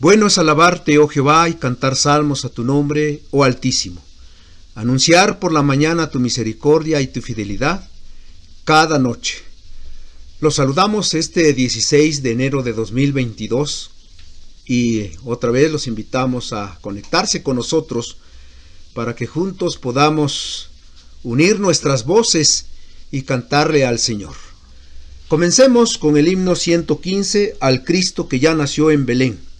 Bueno es alabarte, oh Jehová, y cantar salmos a tu nombre, oh Altísimo. Anunciar por la mañana tu misericordia y tu fidelidad cada noche. Los saludamos este 16 de enero de 2022 y otra vez los invitamos a conectarse con nosotros para que juntos podamos unir nuestras voces y cantarle al Señor. Comencemos con el himno 115, al Cristo que ya nació en Belén.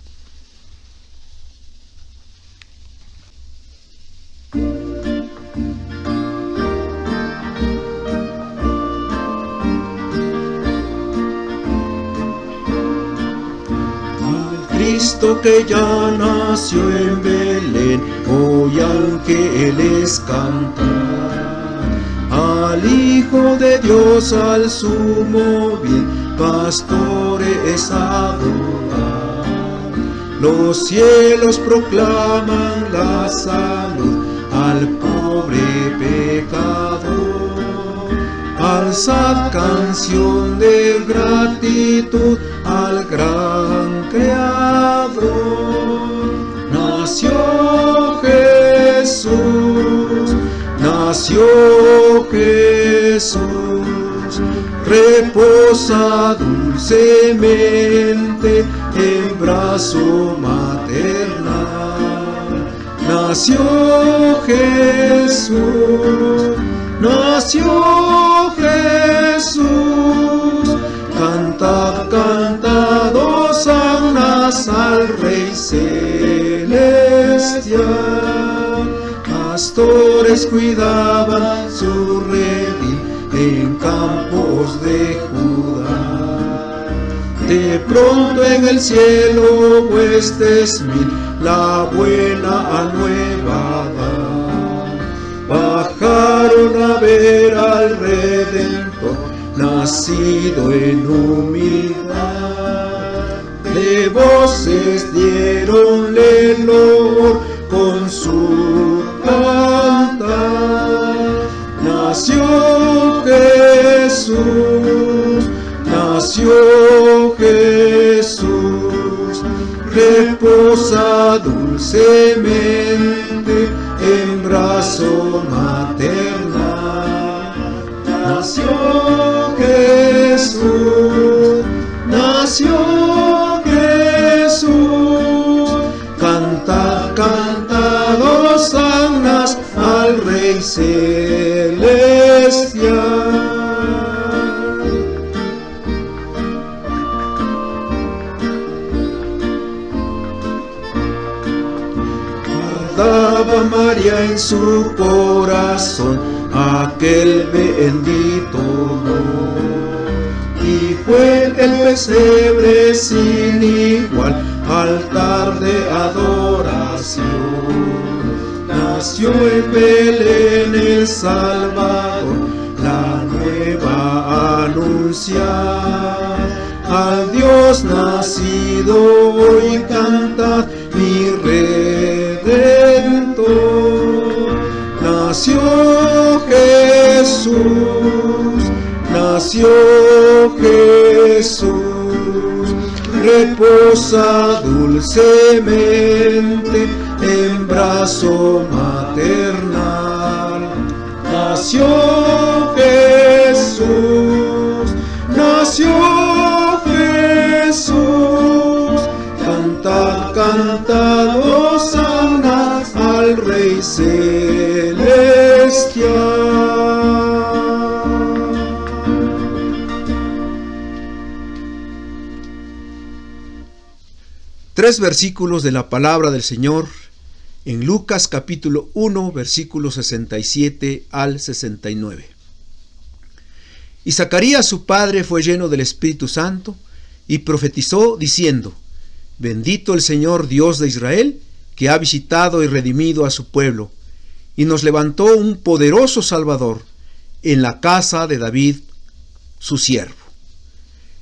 Cristo que ya nació en Belén, hoy ángeles cantan. Al Hijo de Dios, al sumo bien, pastores adoran. Los cielos proclaman la salud al pobre pecador. Alzad canción de gratitud al gran Creador. Nació Jesús, nació Jesús, reposa dulcemente en brazo maternal. Nació Jesús, nació Jesús, cantad, cantad, hosanas al Rey celestial. Pastores cuidaban su redil en campos de Judá. De pronto en el cielo huestes mil la buena nueva dan. Bajaron a ver al Redentor, nacido en humildad. De voces dieronle loor con su cantar. Nació Jesús, nació Jesús, reposa dulcemente en brazo maternal. Nació Jesús, nació Jesús, cantad, cantad, hosanas al Rey celestial. Guardaba María en su corazón aquel bendito amor, y fue el pesebre sin igual, altar de adoración. Nació en Belén el Salvador, la nueva anunciar. Al Dios nacido hoy cantad, mi Redentor. Nació Jesús, nació Jesús, reposa dulcemente en brazo maternal. Nació Jesús, nació Jesús, cantad, cantad, hosanas al Rey celestial. Tres versículos de la palabra del Señor en Lucas capítulo 1, versículos 67 al 69. Y Zacarías su padre fue lleno del Espíritu Santo y profetizó diciendo: Bendito el Señor Dios de Israel, que ha visitado y redimido a su pueblo, y nos levantó un poderoso Salvador en la casa de David, su siervo.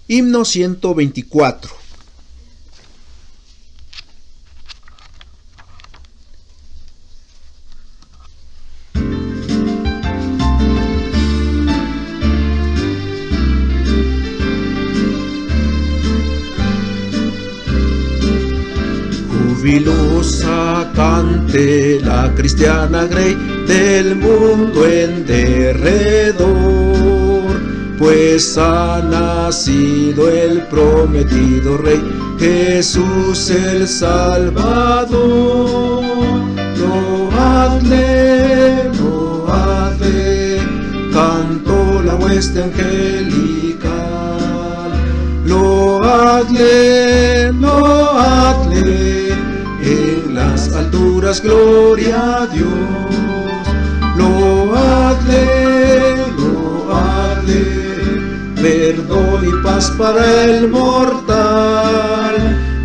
Himno 124. Jubilosa cante la cristiana grey del mundo en derredor, pues ha nacido el prometido Rey, Jesús el Salvador. Loadle, loadle, cantó la hueste angelical. Loadle, loadle, en las alturas gloria a Dios. Loadle, loadle, perdón y paz para el mortal.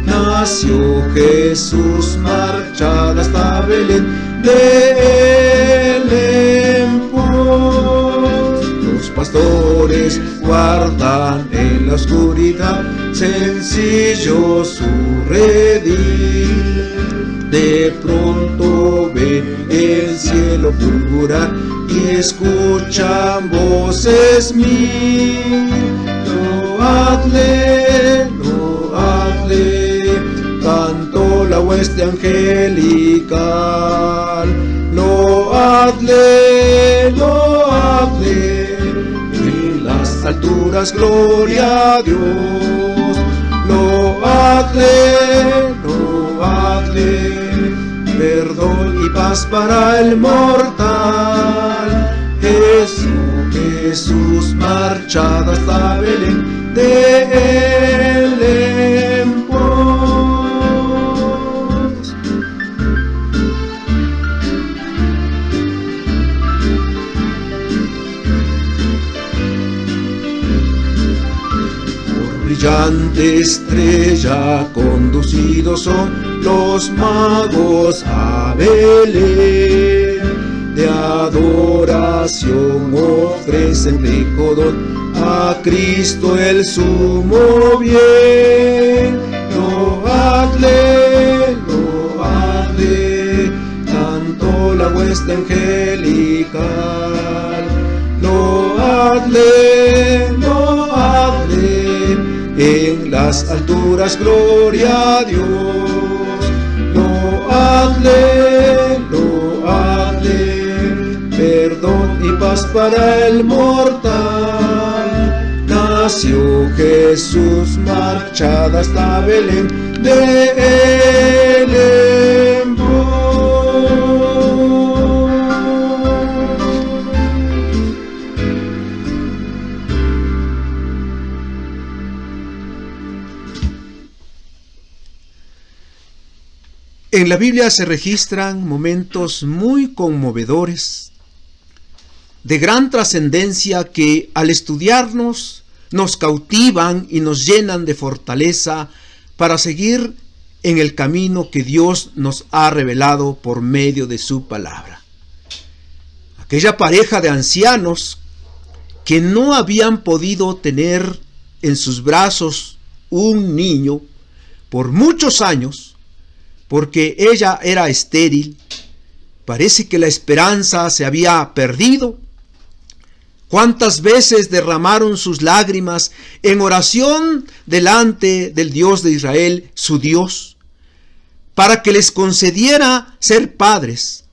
Nació Jesús, marchada hasta Belén, de él en pos. Los pastores guardan en la oscuridad sencillo su redil. De pronto ven el cielo fulgurar y escuchan voces mil. Loadle, loadle, cantó la hueste angelical. Loadle, loadle, en las alturas gloria a Dios. Loadle, loadle, perdón y paz para el mortal. Jesús marchado hasta Belén, de él en pos. Por brillante estrella conducidos son los magos a Belén. De adoración ofrecen rico don a Cristo el sumo bien. Loadle, loadle, cantó la hueste angelical. Loadle, loadle, en las alturas gloria a Dios. Loadle, loadle, perdón y paz para el mortal. Nació Jesús, marchada hasta Belén, de él en pos. En la Biblia se registran momentos muy conmovedores, de gran trascendencia, que al estudiarnos nos cautivan y nos llenan de fortaleza para seguir en el camino que Dios nos ha revelado por medio de su palabra. Aquella pareja de ancianos que no habían podido tener en sus brazos un niño por muchos años, porque ella era estéril, parece que la esperanza se había perdido. ¿Cuántas veces derramaron sus lágrimas en oración delante del Dios de Israel, su Dios, para que les concediera ser padres,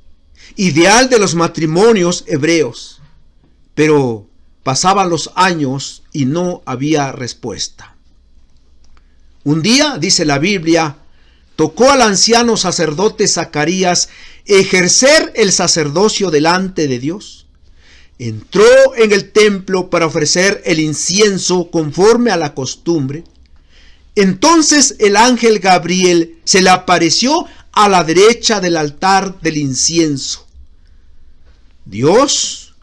ideal de los matrimonios hebreos? Pero pasaban los años y no había respuesta. Un día, dice la Biblia, tocó al anciano sacerdote Zacarías ejercer el sacerdocio delante de Dios. Entró en el templo para ofrecer el incienso conforme a la costumbre. Entonces el ángel Gabriel se le apareció a la derecha del altar del incienso. Dios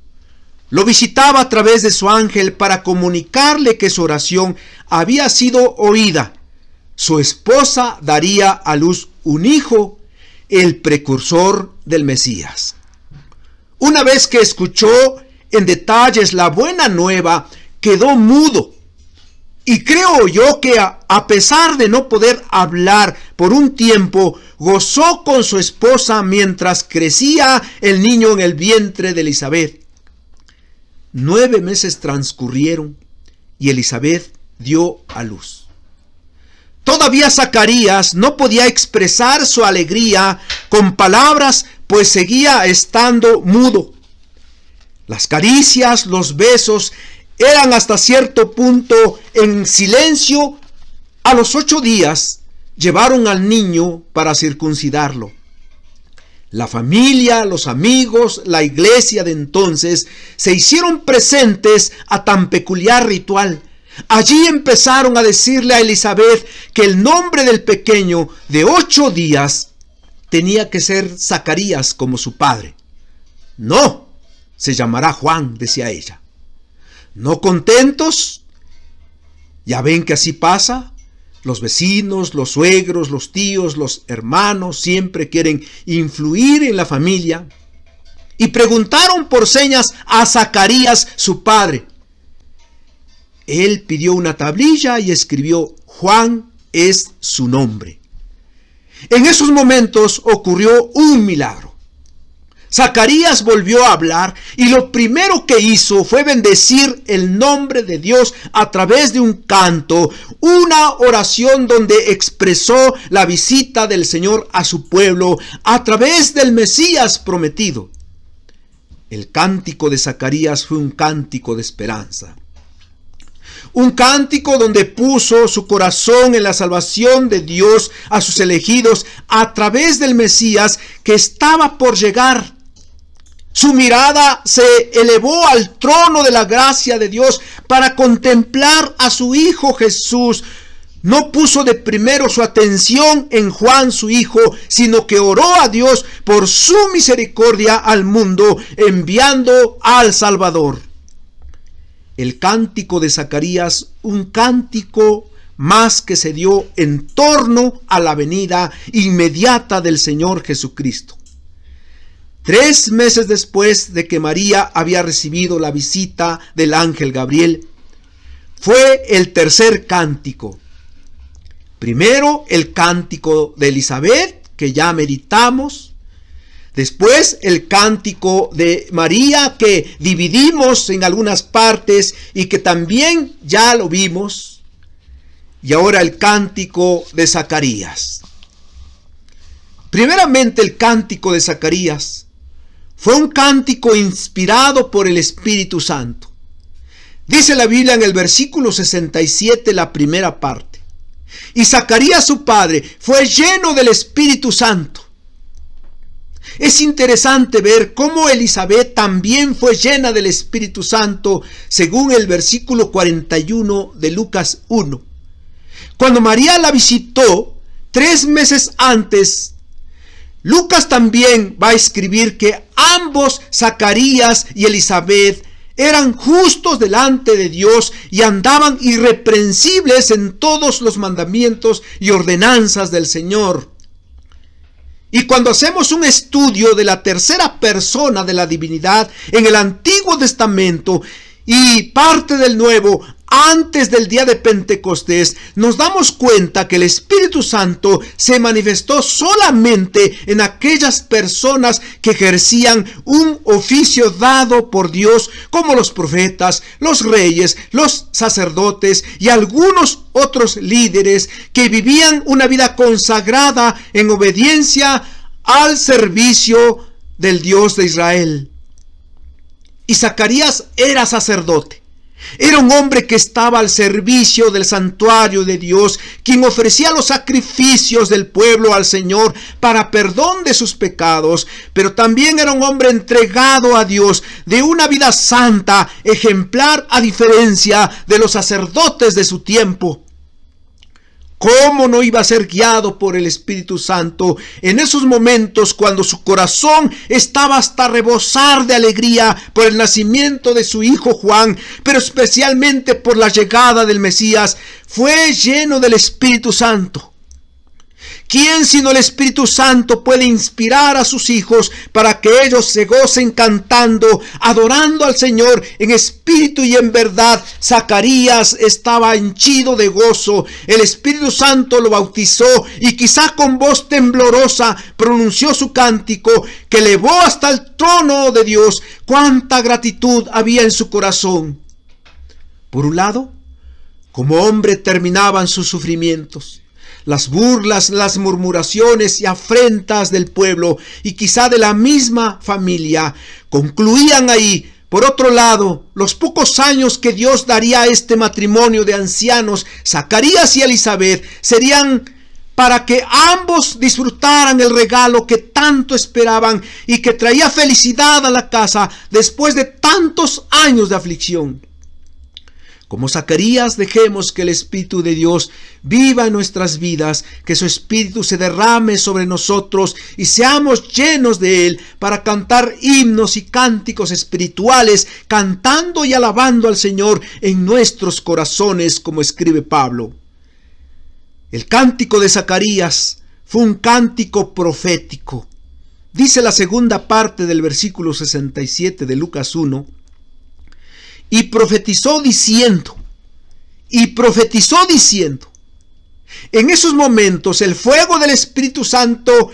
lo visitaba a través de su ángel para comunicarle que su oración había sido oída. Su esposa daría a luz un hijo, el precursor del Mesías. Una vez que escuchó en detalles la buena nueva, quedó mudo. Y creo yo que a pesar de no poder hablar por un tiempo, gozó con su esposa mientras crecía el niño en el vientre de Elizabeth. 9 meses transcurrieron y Elizabeth dio a luz. Todavía Zacarías no podía expresar su alegría con palabras, pues seguía estando mudo. Las caricias, los besos eran hasta cierto punto en silencio. A los 8 días llevaron al niño para circuncidarlo. La familia, los amigos, la iglesia de entonces se hicieron presentes a tan peculiar ritual. Allí empezaron a decirle a Elizabeth que el nombre del pequeño de 8 días tenía que ser Zacarías como su padre. No, se llamará Juan, decía ella. ¿No contentos? Ya ven que así pasa. Los vecinos, los suegros, los tíos, los hermanos siempre quieren influir en la familia. Y preguntaron por señas a Zacarías, su padre. Él pidió una tablilla y escribió: Juan es su nombre. En esos momentos ocurrió un milagro. Zacarías volvió a hablar y lo primero que hizo fue bendecir el nombre de Dios a través de un canto, una oración donde expresó la visita del Señor a su pueblo a través del Mesías prometido. El cántico de Zacarías fue un cántico de esperanza. Un cántico donde puso su corazón en la salvación de Dios a sus elegidos a través del Mesías que estaba por llegar. Su mirada se elevó al trono de la gracia de Dios para contemplar a su Hijo Jesús. No puso de primero su atención en Juan su hijo, sino que oró a Dios por su misericordia al mundo, enviando al Salvador. El cántico de Zacarías, un cántico más que se dio en torno a la venida inmediata del Señor Jesucristo. 3 meses después de que María había recibido la visita del ángel Gabriel, fue el tercer cántico. Primero el cántico de Elizabeth, que ya meditamos. Después el cántico de María, que dividimos en algunas partes y que también ya lo vimos. Y ahora el cántico de Zacarías. Primeramente el cántico de Zacarías fue un cántico inspirado por el Espíritu Santo. Dice la Biblia en el versículo 67, la primera parte: y Zacarías su padre fue lleno del Espíritu Santo. Es interesante ver cómo Elizabeth también fue llena del Espíritu Santo, según el versículo 41 de Lucas 1. Cuando María la visitó 3 meses antes, Lucas también va a escribir que ambos, Zacarías y Elizabeth, eran justos delante de Dios y andaban irreprensibles en todos los mandamientos y ordenanzas del Señor. Y cuando hacemos un estudio de la tercera persona de la divinidad en el Antiguo Testamento y parte del Nuevo, antes del día de Pentecostés, nos damos cuenta que el Espíritu Santo se manifestó solamente en aquellas personas que ejercían un oficio dado por Dios, como los profetas, los reyes, los sacerdotes y algunos otros líderes que vivían una vida consagrada en obediencia al servicio del Dios de Israel. Y Zacarías era sacerdote. Era un hombre que estaba al servicio del santuario de Dios, quien ofrecía los sacrificios del pueblo al Señor para perdón de sus pecados, pero también era un hombre entregado a Dios, de una vida santa, ejemplar, a diferencia de los sacerdotes de su tiempo. ¿Cómo no iba a ser guiado por el Espíritu Santo en esos momentos cuando su corazón estaba hasta rebosar de alegría por el nacimiento de su hijo Juan, pero especialmente por la llegada del Mesías? Fue lleno del Espíritu Santo. ¿Quién sino el Espíritu Santo puede inspirar a sus hijos para que ellos se gocen cantando, adorando al Señor en espíritu y en verdad? Zacarías estaba henchido de gozo. El Espíritu Santo lo bautizó y quizá con voz temblorosa pronunció su cántico que elevó hasta el trono de Dios. ¡Cuánta gratitud había en su corazón! Por un lado, como hombre terminaban sus sufrimientos. Las burlas, las murmuraciones y afrentas del pueblo y quizá de la misma familia concluían ahí. Por otro lado, los pocos años que Dios daría a este matrimonio de ancianos, Zacarías y Elizabeth, serían para que ambos disfrutaran el regalo que tanto esperaban y que traía felicidad a la casa después de tantos años de aflicción. Como Zacarías, dejemos que el Espíritu de Dios viva en nuestras vidas, que su Espíritu se derrame sobre nosotros y seamos llenos de Él para cantar himnos y cánticos espirituales, cantando y alabando al Señor en nuestros corazones, como escribe Pablo. El cántico de Zacarías fue un cántico profético. Dice la segunda parte del versículo 67 de Lucas 1. Y profetizó diciendo. En esos momentos el fuego del Espíritu Santo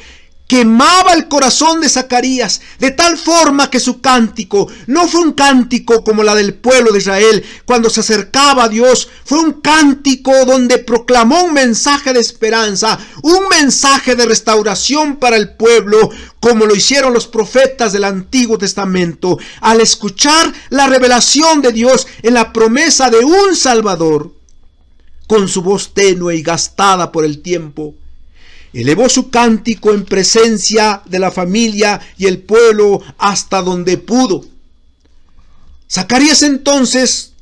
quemaba el corazón de Zacarías, de tal forma que su cántico no fue un cántico como la del pueblo de Israel cuando se acercaba a Dios. Fue un cántico donde proclamó un mensaje de esperanza, un mensaje de restauración para el pueblo, como lo hicieron los profetas del Antiguo Testamento al escuchar la revelación de Dios en la promesa de un Salvador. Con su voz tenue y gastada por el tiempo, elevó su cántico en presencia de la familia y el pueblo hasta donde pudo. Zacarías entonces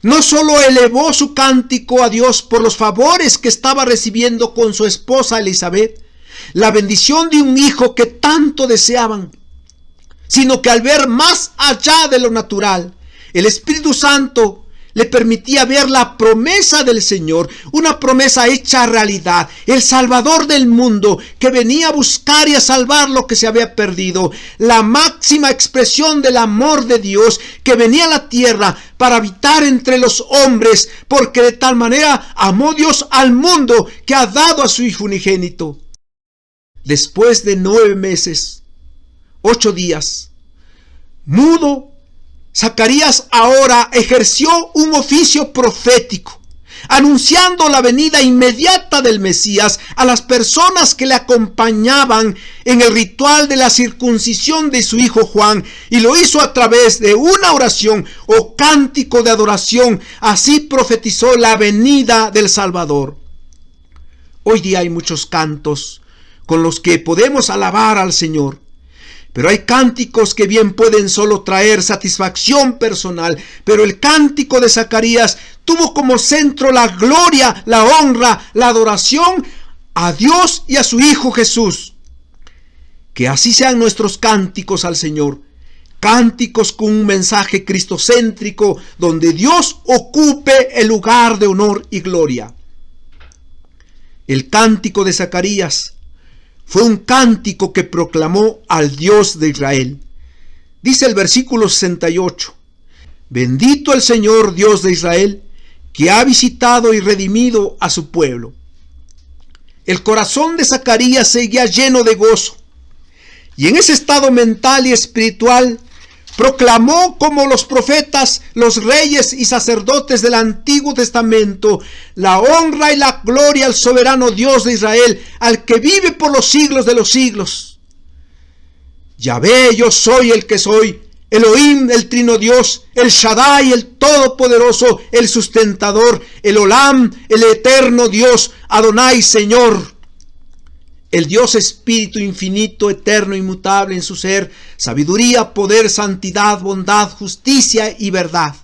no solo elevó su cántico a Dios por los favores que estaba recibiendo con su esposa Elizabeth, la bendición de un hijo que tanto deseaban, sino que al ver más allá de lo natural, el Espíritu Santo le permitía ver la promesa del Señor, una promesa hecha realidad, el Salvador del mundo que venía a buscar y a salvar lo que se había perdido, la máxima expresión del amor de Dios que venía a la tierra para habitar entre los hombres, porque de tal manera amó Dios al mundo que ha dado a su Hijo unigénito. Después de 9 meses, 8 días, mudo, Zacarías ahora ejerció un oficio profético, anunciando la venida inmediata del Mesías a las personas que le acompañaban en el ritual de la circuncisión de su hijo Juan, y lo hizo a través de una oración o cántico de adoración. Así profetizó la venida del Salvador. Hoy día hay muchos cantos con los que podemos alabar al Señor, pero hay cánticos que bien pueden solo traer satisfacción personal. Pero el cántico de Zacarías tuvo como centro la gloria, la honra, la adoración a Dios y a su Hijo Jesús. Que así sean nuestros cánticos al Señor, cánticos con un mensaje cristocéntrico, donde Dios ocupe el lugar de honor y gloria. El cántico de Zacarías fue un cántico que proclamó al Dios de Israel. Dice el versículo 68, bendito el Señor Dios de Israel, que ha visitado y redimido a su pueblo. El corazón de Zacarías seguía lleno de gozo, y en ese estado mental y espiritual proclamó, como los profetas, los reyes y sacerdotes del Antiguo Testamento, la honra y la gloria al soberano Dios de Israel, al que vive por los siglos de los siglos. Yahvé, yo soy el que soy, Elohim, el trino Dios, el Shaddai, el todopoderoso, el sustentador, el Olam, el eterno Dios, Adonai, Señor. El Dios Espíritu infinito, eterno, inmutable en su ser, sabiduría, poder, santidad, bondad, justicia y verdad.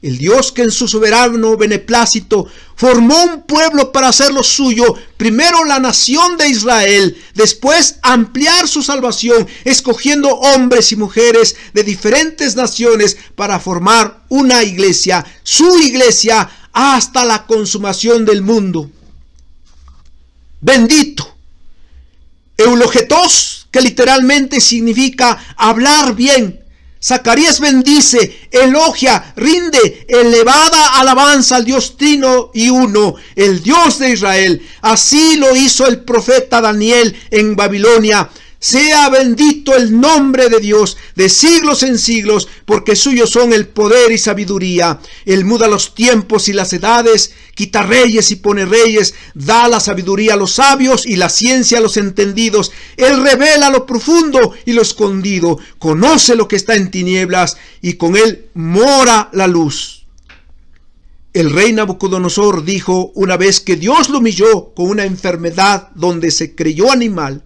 El Dios que en su soberano beneplácito formó un pueblo para hacerlo suyo, primero la nación de Israel, después ampliar su salvación, escogiendo hombres y mujeres de diferentes naciones para formar una iglesia, su iglesia, hasta la consumación del mundo. Bendito. Eulogetos, que literalmente significa hablar bien. Zacarías bendice, elogia, rinde elevada alabanza al Dios trino y uno, el Dios de Israel. Así lo hizo el profeta Daniel en Babilonia. Sea bendito el nombre de Dios de siglos en siglos, porque suyos son el poder y sabiduría. Él muda los tiempos y las edades, quita reyes y pone reyes, da la sabiduría a los sabios y la ciencia a los entendidos. Él revela lo profundo y lo escondido, conoce lo que está en tinieblas y con él mora la luz. El rey Nabucodonosor dijo una vez que Dios lo humilló con una enfermedad donde se creyó animal.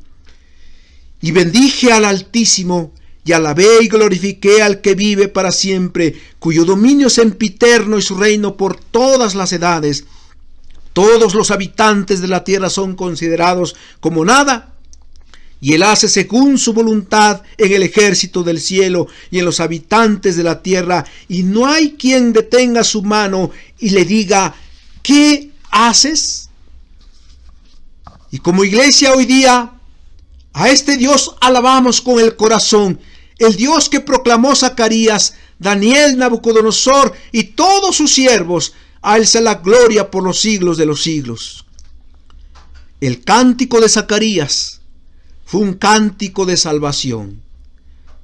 Y bendije al Altísimo, y alabé y glorifiqué al que vive para siempre, cuyo dominio es sempiterno y su reino por todas las edades. Todos los habitantes de la tierra son considerados como nada, y él hace según su voluntad en el ejército del cielo y en los habitantes de la tierra, y no hay quien detenga su mano y le diga: ¿qué haces? Y como iglesia hoy día, a este Dios alabamos con el corazón, el Dios que proclamó Zacarías, Daniel, Nabucodonosor y todos sus siervos. A él sea la gloria por los siglos de los siglos. El cántico de Zacarías fue un cántico de salvación.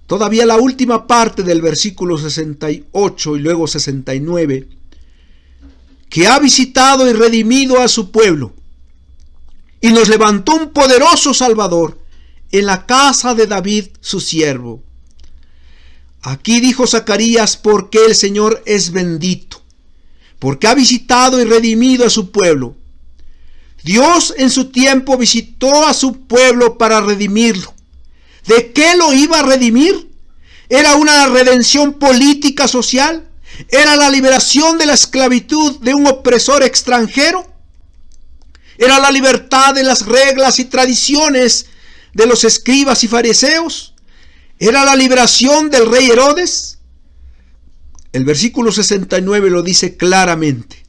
Todavía la última parte del versículo 68 y luego 69, que ha visitado y redimido a su pueblo, y nos levantó un poderoso Salvador en la casa de David su siervo. Aquí dijo Zacarías: porque el Señor es bendito, porque ha visitado y redimido a su pueblo. Dios en su tiempo visitó a su pueblo para redimirlo. ¿De qué lo iba a redimir? ¿Era una redención política social? ¿Era la liberación de la esclavitud de un opresor extranjero? ¿Era la libertad de las reglas y tradiciones de los escribas y fariseos? ¿Era la liberación del rey Herodes? El versículo 69 lo dice claramente.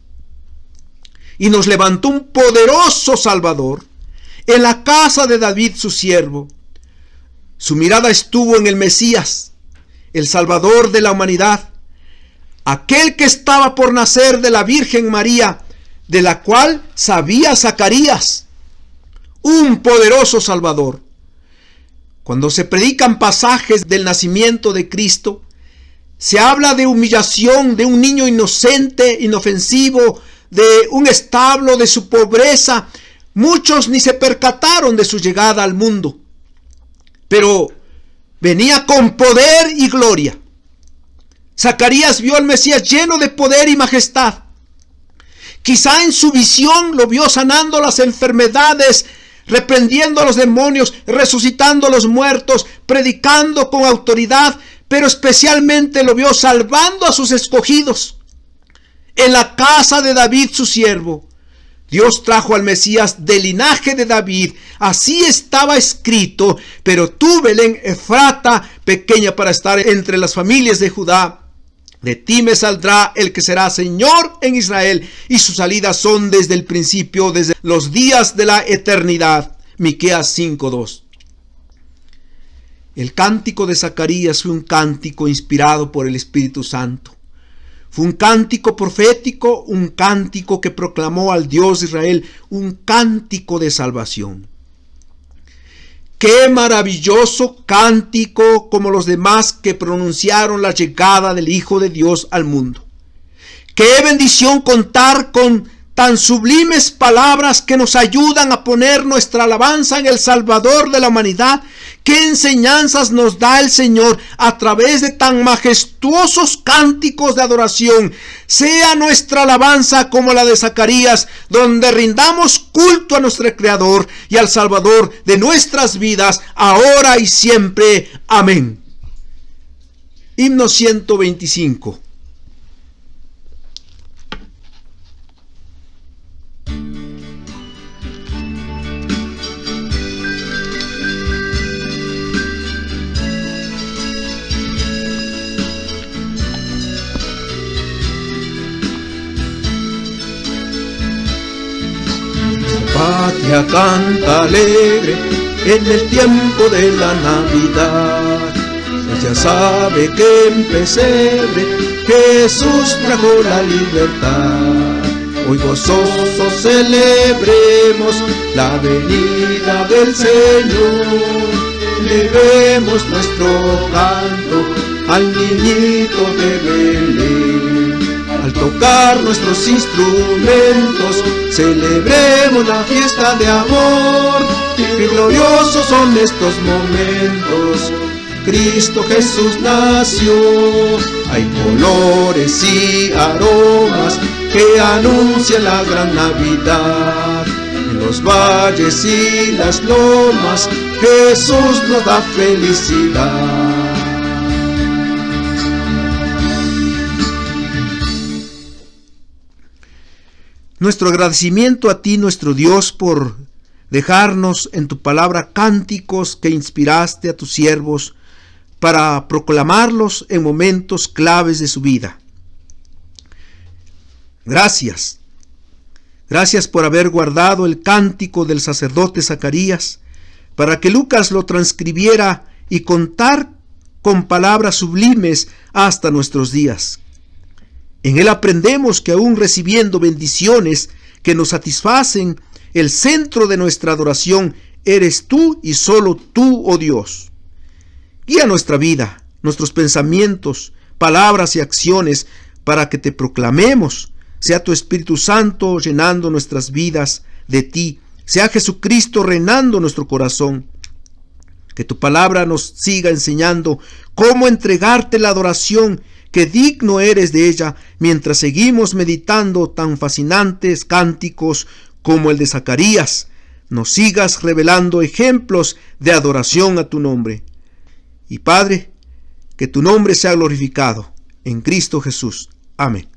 Y nos levantó un poderoso Salvador en la casa de David su siervo. Su mirada estuvo en el Mesías, el Salvador de la humanidad, aquel que estaba por nacer de la Virgen María, de la cual sabía Zacarías. Un poderoso Salvador. Cuando se predican pasajes del nacimiento de Cristo, se habla de humillación de un niño inocente, inofensivo, de un establo, de su pobreza. Muchos ni se percataron de su llegada al mundo, pero venía con poder y gloria. Zacarías vio al Mesías lleno de poder y majestad. Quizá en su visión lo vio sanando las enfermedades, reprendiendo a los demonios, resucitando a los muertos, predicando con autoridad, pero especialmente lo vio salvando a sus escogidos. En la casa de David su siervo, Dios trajo al Mesías del linaje de David. Así estaba escrito: pero tú, Belén Efrata, pequeña para estar entre las familias de Judá, de ti me saldrá el que será Señor en Israel, y sus salidas son desde el principio, desde los días de la eternidad. Miqueas 5:2. El cántico de Zacarías fue un cántico inspirado por el Espíritu Santo. Fue un cántico profético, un cántico que proclamó al Dios de Israel, un cántico de salvación. Qué maravilloso cántico como los demás que pronunciaron la llegada del Hijo de Dios al mundo. Qué bendición contar con tan sublimes palabras que nos ayudan a poner nuestra alabanza en el Salvador de la humanidad. Qué enseñanzas nos da el Señor a través de tan majestuosos cánticos de adoración. Sea nuestra alabanza como la de Zacarías, donde rindamos culto a nuestro Creador y al Salvador de nuestras vidas, ahora y siempre. Amén. Himno 125. Patria canta alegre en el tiempo de la Navidad. Ella sabe que en pesebre Jesús trajo la libertad. Hoy gozosos celebremos la venida del Señor. elevemos nuestro canto al niñito de Belén. Al tocar nuestros instrumentos, celebremos la fiesta de amor. Qué gloriosos son estos momentos, Cristo Jesús nació. Hay colores y aromas que anuncian la gran Navidad. En los valles y las lomas, Jesús nos da felicidad. Nuestro agradecimiento a ti, nuestro Dios, por dejarnos en tu palabra cánticos que inspiraste a tus siervos para proclamarlos en momentos claves de su vida. Gracias. Gracias por haber guardado el cántico del sacerdote Zacarías para que Lucas lo transcribiera y contar con palabras sublimes hasta nuestros días. En él aprendemos que aún recibiendo bendiciones que nos satisfacen, el centro de nuestra adoración eres tú y solo tú, oh Dios. Guía nuestra vida, nuestros pensamientos, palabras y acciones para que te proclamemos. Sea tu Espíritu Santo llenando nuestras vidas de ti. Sea Jesucristo reinando nuestro corazón. Que tu palabra nos siga enseñando cómo entregarte la adoración, que digno eres de ella, mientras seguimos meditando tan fascinantes cánticos como el de Zacarías. Nos sigas revelando ejemplos de adoración a tu nombre. Y Padre, que tu nombre sea glorificado en Cristo Jesús. Amén.